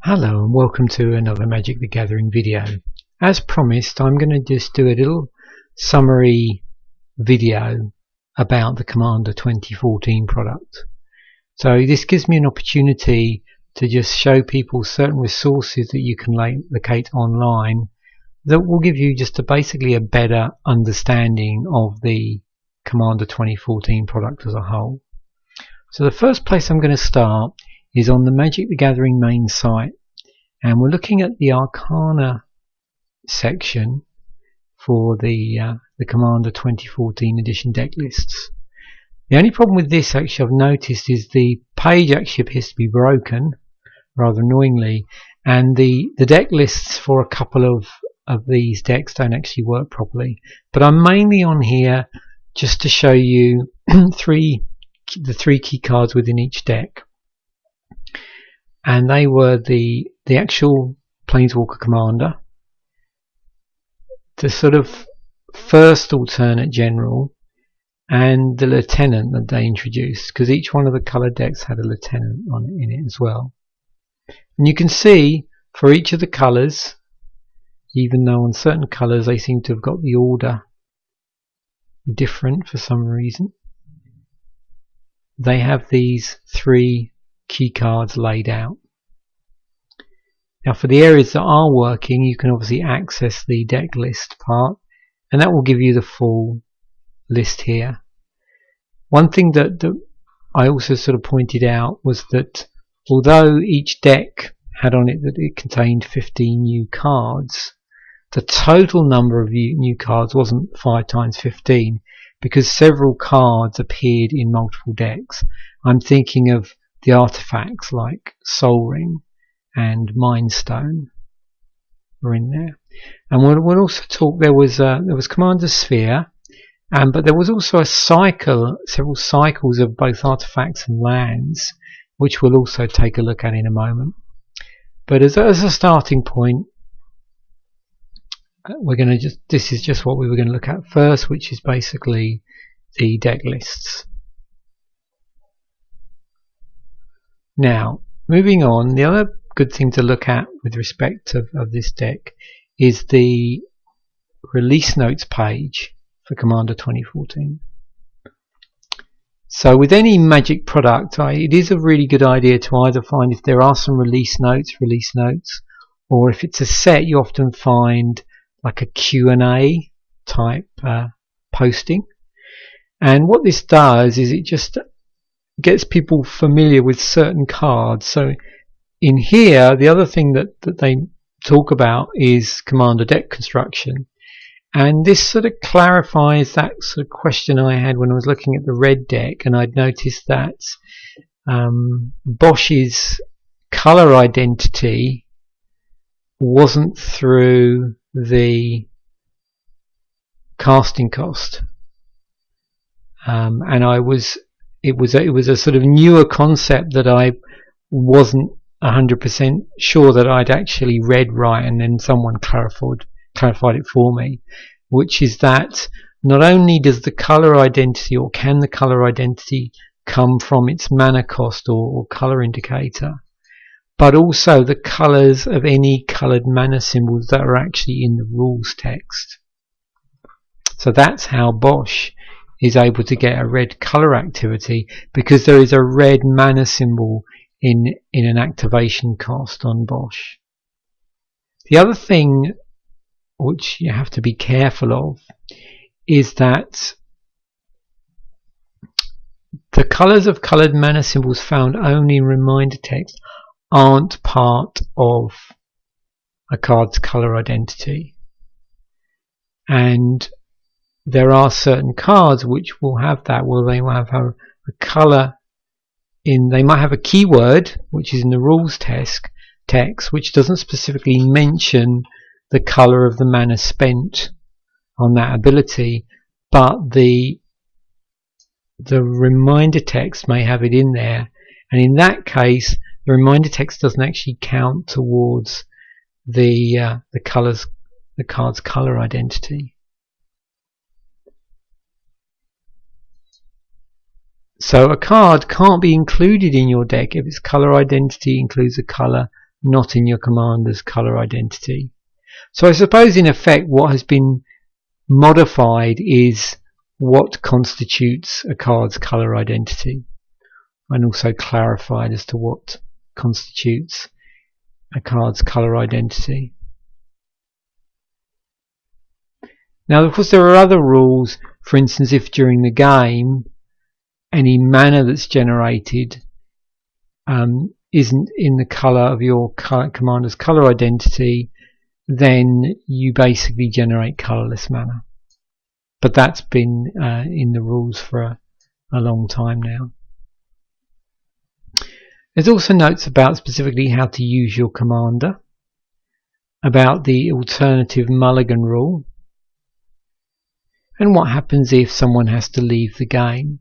Hello and welcome to another Magic the Gathering video. As promised, I'm going to just do a little summary video about the Commander 2014 product. So this gives me an opportunity to just show people certain resources that you can locate online that will give you just basically a better understanding of the Commander 2014 product as a whole. So the first place I'm going to start is on the Magic the Gathering main site, and we're looking at the Arcana section for the Commander 2014 edition deck lists. The only problem with this, actually, I've noticed, is the page actually appears to be broken, rather annoyingly, and the deck lists for a couple of these decks don't actually work properly. But I'm mainly on here just to show you the three key cards within each deck. And they were the actual Planeswalker Commander, the sort of first alternate general, and the lieutenant that they introduced, because each one of the coloured decks had a lieutenant in it as well. And you can see for each of the colours, even though on certain colours they seem to have got the order different for some reason, they have these three key cards laid out. Now for the areas that are working, you can obviously access the deck list part, and that will give you the full list here. One thing that I also sort of pointed out was that although each deck had on it that it contained 15 new cards, the total number of new cards wasn't 5 times 15, because several cards appeared in multiple decks. I'm thinking of the artifacts like Soul Ring and Mind Stone were in there. And we'll also talk, there was Commander Sphere, but there was also several cycles of both artifacts and lands, which we'll also take a look at in a moment. But as a starting point, this is just what we were going to look at first, which is basically the deck lists. Now, moving on, the other good thing to look at with respect of this deck is the release notes page for Commander 2014. So with any Magic product, it is a really good idea to either find if there are some release notes, or if it's a set, you often find like a Q&A type posting. And what this does is it just gets people familiar with certain cards. So in here, the other thing that they talk about is Commander deck construction, and this sort of clarifies that sort of question I had when I was looking at the red deck, and I'd noticed that Bosch's colour identity wasn't through the casting cost, and it was a sort of newer concept that I wasn't 100% sure that I'd actually read right, and then someone clarified it for me, which is that not only does the colour identity, or can the colour identity come from its mana cost or colour indicator, but also the colours of any coloured mana symbols that are actually in the rules text. So that's how Bosch is able to get a red colour activity, because there is a red mana symbol in an activation cost on Bosch. The other thing which you have to be careful of is that the colours of coloured mana symbols found only in reminder text aren't part of a card's colour identity, and there are certain cards which will have that, where they will have a colour in, they might have a keyword which is in the rules text which doesn't specifically mention the colour of the mana spent on that ability, but the reminder text may have it in there, and in that case the reminder text doesn't actually count towards the card's colour identity. So a card can't be included in your deck if its colour identity includes a colour not in your commander's color identity. So I suppose in effect what has been modified is what constitutes a card's color identity, and also clarified as to what constitutes a card's color identity. Now, of course, there are other rules. For instance, if during the game any mana that's generated isn't in the color of your commander's color identity, then you basically generate colorless mana. But that's been in the rules for a long time now. There's also notes about specifically how to use your commander, about the alternative mulligan rule, and what happens if someone has to leave the game.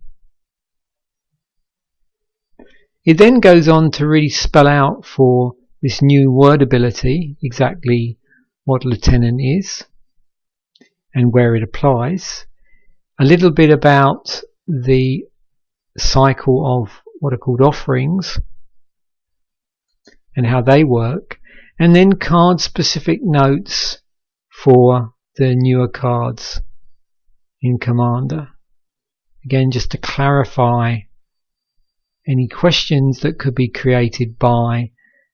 It then goes on to really spell out for this new word ability exactly what Lieutenant is and where it applies, a little bit about the cycle of what are called offerings and how they work, and then card specific notes for the newer cards in Commander. Again, just to clarify any questions that could be created by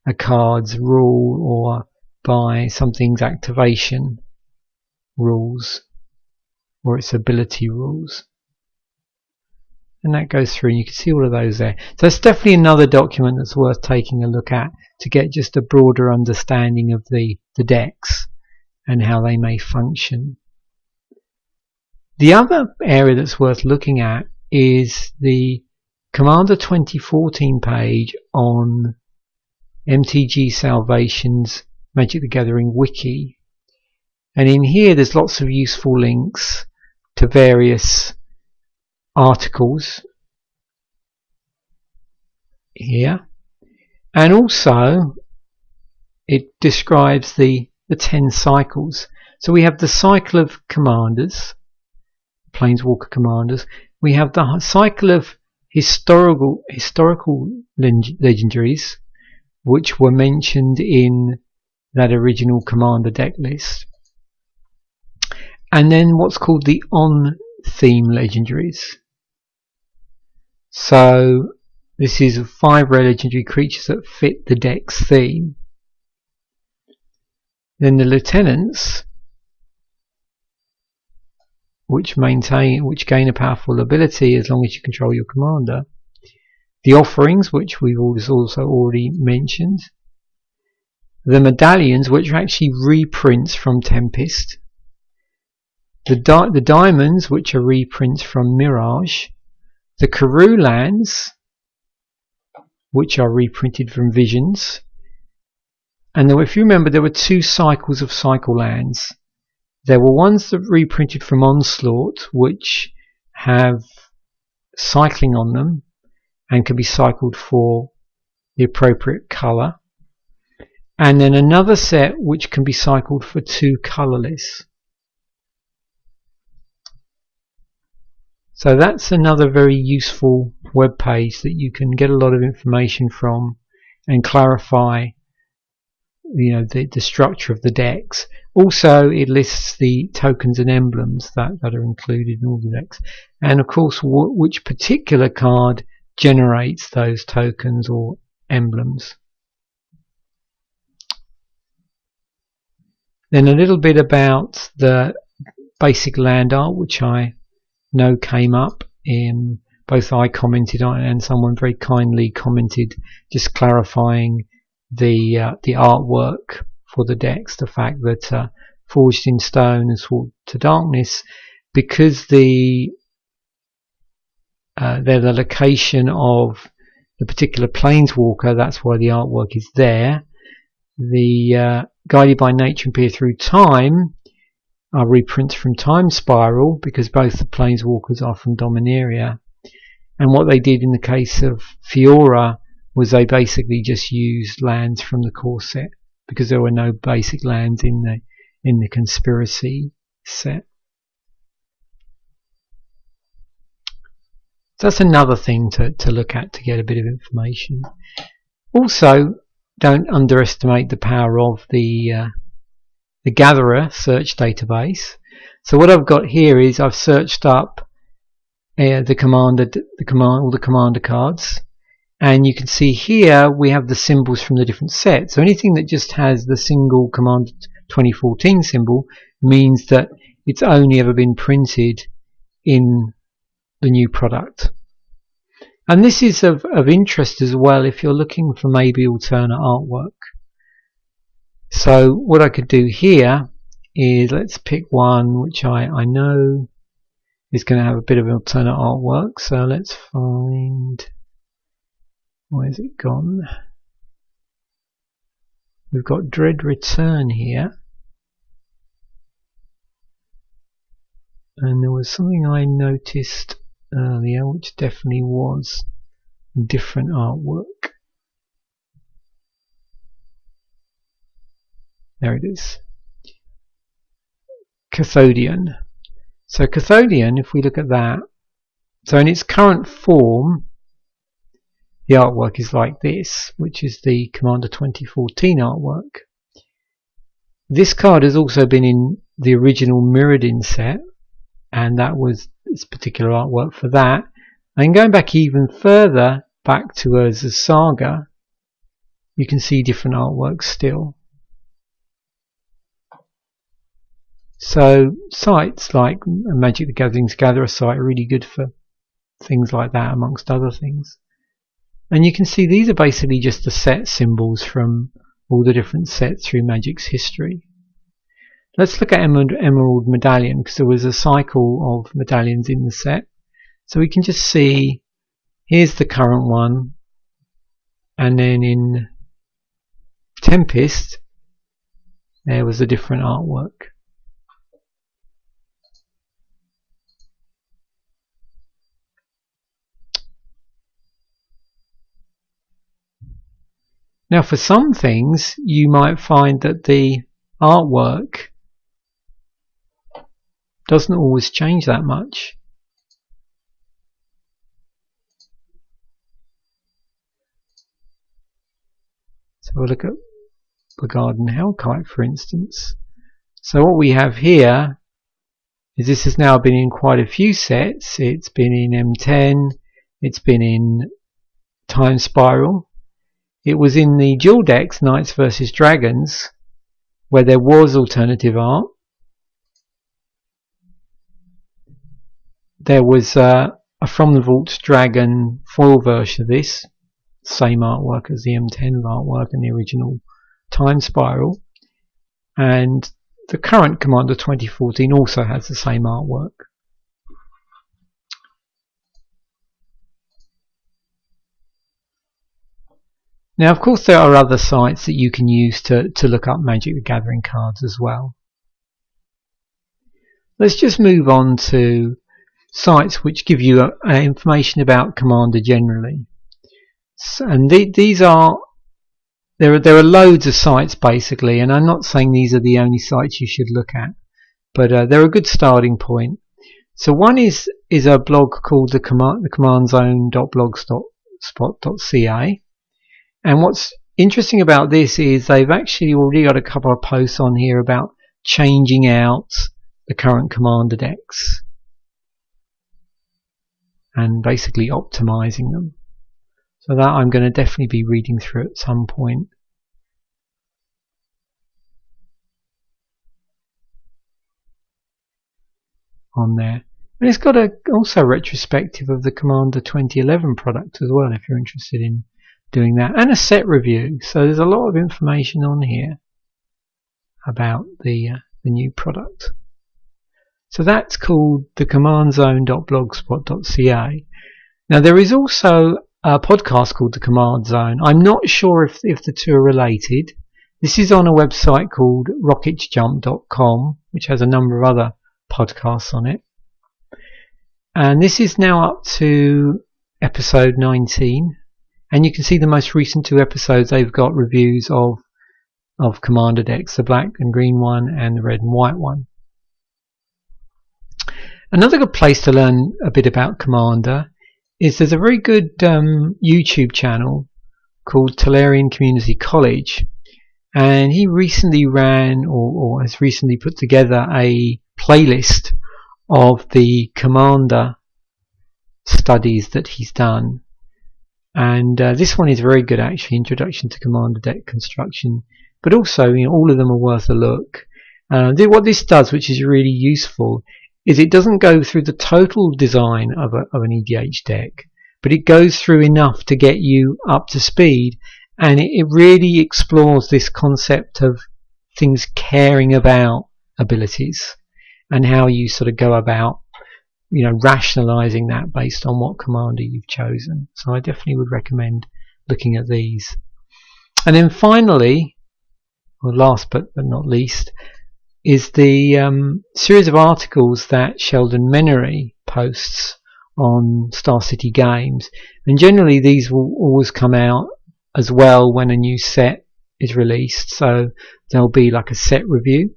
a card's rule or by something's activation rules or its ability rules. And that goes through, and you can see all of those there. So it's definitely another document that's worth taking a look at to get just a broader understanding of the decks and how they may function. The other area that's worth looking at is the Commander 2014 page on MTG Salvation's Magic the Gathering Wiki. And in here there's lots of useful links to various articles here, and also it describes the 10 cycles. So we have the cycle of commanders, Planeswalker commanders. We have the cycle of historical legendaries, which were mentioned in that original commander deck list, and then what's called the on-theme legendaries. So this is 5 rare legendary creatures that fit the deck's theme. Then the lieutenants, which gain a powerful ability as long as you control your commander. The offerings, which we've also already mentioned. The medallions, which are actually reprints from Tempest. The diamonds, which are reprints from Mirage. The Karoo lands, which are reprinted from Visions. And if you remember, there were 2 cycles of cycle lands. There were ones that reprinted from Onslaught, which have cycling on them and can be cycled for the appropriate colour. And then another set which can be cycled for 2 colourless. So that's another very useful web page that you can get a lot of information from and clarify the structure of the decks. Also, it lists the tokens and emblems that are included in all the decks, and of course which particular card generates those tokens or emblems. Then a little bit about the basic land art, which I know came up in both I commented on and someone very kindly commented, just clarifying the artwork for the decks, the fact that Forged in Stone and Sword to Darkness, because they're the location of the particular Planeswalker, that's why the artwork is there. The Guided by Nature and Peer Through Time are reprints from Time Spiral, because both the Planeswalkers are from Dominaria. And what they did in the case of Fiora was they basically just used lands from the core set, because there were no basic lands in the Conspiracy set. So that's another thing to look at to get a bit of information. Also, don't underestimate the power of the gatherer search database. So what I've got here is I've searched up all the commander cards, and you can see here we have the symbols from the different sets. So anything that just has the single Commander 2014 symbol means that it's only ever been printed in the new product. And this is of interest as well if you're looking for maybe alternate artwork. So what I could do here is, let's pick one which I know is going to have a bit of alternate artwork. So let's find, where's it gone? We've got Dread Return here. And there was something I noticed earlier which definitely was different artwork. There it is. Cathodian. So Cathodian, if we look at that, so in its current form, the artwork is like this, which is the Commander 2014 artwork. This card has also been in the original Mirrodin set, and that was this particular artwork for that. And going back even further, back to Urza's Saga, you can see different artworks still. So sites like Magic the Gathering's Gatherer site are really good for things like that, amongst other things. And you can see these are basically just the set symbols from all the different sets through Magic's history. Let's look at Emerald Medallion, because there was a cycle of medallions in the set. So we can just see, here's the current one, and then in Tempest there was a different artwork. Now for some things you might find that the artwork doesn't always change that much. So we'll look at the Garden Hellkite, for instance. So what we have here is this has now been in quite a few sets. It's been in M10, it's been in Time Spiral. It was in the dual decks, Knights vs Dragons, where there was alternative art. There was a From the Vault Dragon foil version of this, same artwork as the M10 artwork and the original Time Spiral, and the current Commander 2014 also has the same artwork. Now of course there are other sites that you can use to look up Magic the Gathering cards as well. Let's just move on to sites which give you information about Commander generally. And these are, there are loads of sites basically, and I'm not saying these are the only sites you should look at, but they're a good starting point. So one is a blog called the commandzone.blogspot.ca, and what's interesting about this is they've actually already got a couple of posts on here about changing out the current Commander decks and basically optimizing them. So that I'm going to definitely be reading through at some point. On there. And it's got also a retrospective of the Commander 2011 product as well, if you're interested in doing that, and a set review. So there's a lot of information on here about the new product. So that's called the commandzone.blogspot.ca. Now there is also a podcast called the Command Zone. I'm not sure if the two are related. This is on a website called rocketjump.com, which has a number of other podcasts on it. And this is now up to episode 19. And you can see the most recent two episodes, they've got reviews of Commander decks, the black and green one and the red and white one. Another good place to learn a bit about Commander is there's a very good YouTube channel called Tolarian Community College, and he recently ran or has recently put together a playlist of the Commander studies that he's done. And this one is very good, actually, Introduction to Commander Deck Construction, but also, all of them are worth a look. What this does, which is really useful, is it doesn't go through the total design of an EDH deck, but it goes through enough to get you up to speed, and it really explores this concept of things caring about abilities and how you sort of go about rationalizing that based on what commander you've chosen. So I definitely would recommend looking at these. And then finally, or last but not least, is the series of articles that Sheldon Menery posts on Star City Games, and generally these will always come out as well when a new set is released, so there'll be like a set review,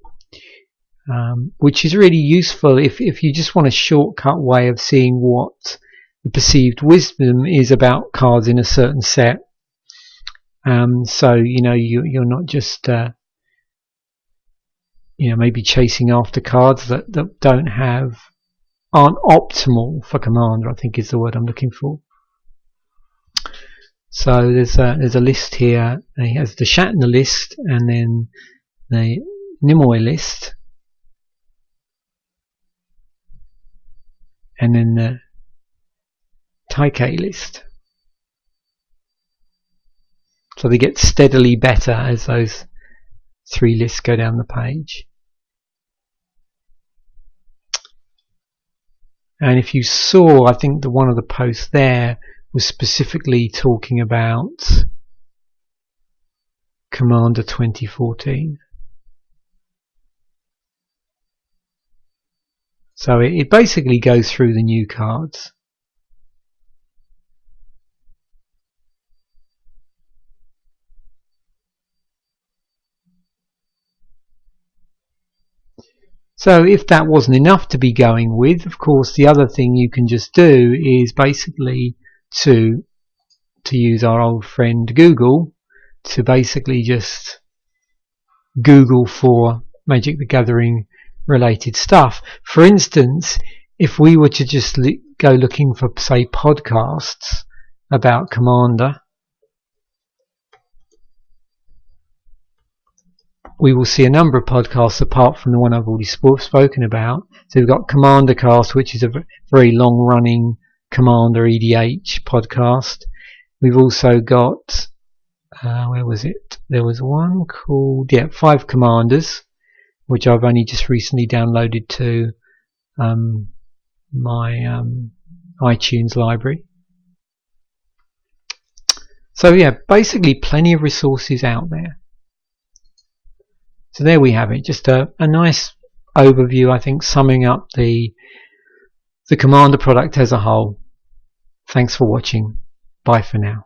which is really useful if you just want a shortcut way of seeing what the perceived wisdom is about cards in a certain set. So you're not just maybe chasing after cards that aren't optimal for Commander, I think is the word I'm looking for. So there's a list here. He has the Shatner list, and then the Nimoy list, and then the Taikei list. So they get steadily better as those three lists go down the page. And if you saw, I think that one of the posts there was specifically talking about Commander 2014. So it basically goes through the new cards. So if that wasn't enough to be going with, of course the other thing you can just do is basically to use our old friend Google, to basically just Google for Magic the Gathering related stuff. For instance, if we were to just go looking for, say, podcasts about Commander, we will see a number of podcasts apart from the one I've already spoken about. So we've got Commander Cast, which is a very long running Commander EDH podcast. We've also got where was it? There was one called 5 Commanders, which I've only just recently downloaded to my iTunes library. So yeah, basically plenty of resources out there. So there we have it, just a nice overview, I think, summing up the Commander product as a whole. Thanks for watching. Bye for now.